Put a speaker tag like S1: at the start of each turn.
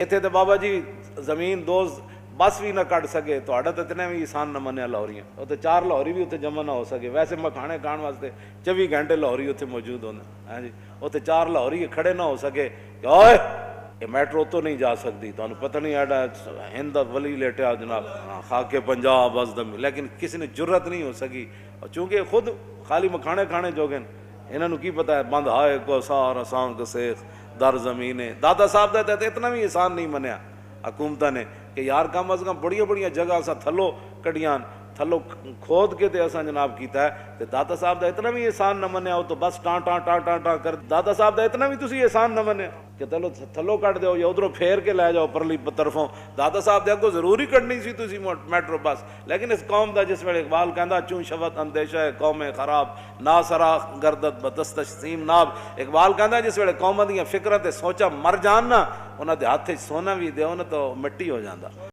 S1: ਇੱਥੇ ਤੇ ਬਾਬਾ ਜੀ ਜ਼ਮੀਨ ਦੋ ਬਸ ਵੀ ਨਾ ਕੱਢ ਸਕੇ, ਤੁਹਾਡਾ ਤਾਂ ਇਤਨੇ ਵੀ ਆਸਾਨ ਨਾ ਮੰਨਿਆ ਲਾਹੌਰੀਆਂ। ਉੱਥੇ 4 ਲਾਹੌਰੀ ਵੀ ਉੱਥੇ ਜਮ੍ਹਾਂ ਨਾ ਹੋ ਸਕੇ। ਵੈਸੇ ਮਖਾਣੇ ਖਾਣ ਵਾਸਤੇ 24 ਘੰਟੇ ਲਾਹੌਰੀ ਉੱਥੇ ਮੌਜੂਦ ਹੁੰਦੇ ਹੈ ਜੀ। ਉੱਥੇ 4 ਲਾਹੌਰੀ ਖੜੇ ਨਾ ਹੋ ਸਕੇ ਕਿ ਓਏ ਇਹ ਮੈਟਰੋ ਤੋਂ ਨਹੀਂ ਜਾ ਸਕਦੀ, ਤੁਹਾਨੂੰ ਪਤਾ ਨਹੀਂ ਐਡਾ ਹਿੰਦ ਦਾ ਵਲੀ ਲੇਟਿਆ ਜਨਾਬ ਖਾਕੇ ਪੰਜਾਬ ਅਜ਼ਦਮ, ਲੇਕਿਨ ਕਿਸੇ ਨੇ ਜੁਰਤ ਨਹੀਂ ਹੋ ਸਕੀ। ਚूँकि खुद खाली मखाने खाने जोगे इन्हों की पता है बंद हाए को सार आसान को सेख दर जमीने। दादा साहब का तो इतना भी आसान नहीं मनिया हुकूमत ने कि यार कम अज कम बड़िया बड़िया जगह असा थलो कढ़ियां, थलो खोद के ते असा जनाब किया है। तो दादा साहब का इतना भी एहसान न मनिया, वो तो बस टाँ टाँ टाँ टाँ टाँ कर। दादा साहब का इतना भी तुसी एहसान न मनिया कि चलो थलो कट दो या उधरों फेर के लै जाओ परली तरफों। दादा साहब के अगों जरूर ही कढ़नी सी तुसी मैट्रो बस, लेकिन इस कौम का जिस वेले इकबाल कहता चूं शवत अंदेशा है कौम खराब ना सरा गर्दत बदस्तसीम नाब। इकबाल कहता जिस वेले कौमां दियां फिक्रां ते सोचा मर जान ना, उन्हां दे हत्थ सोना भी दो ना तो मिट्टी हो जाता।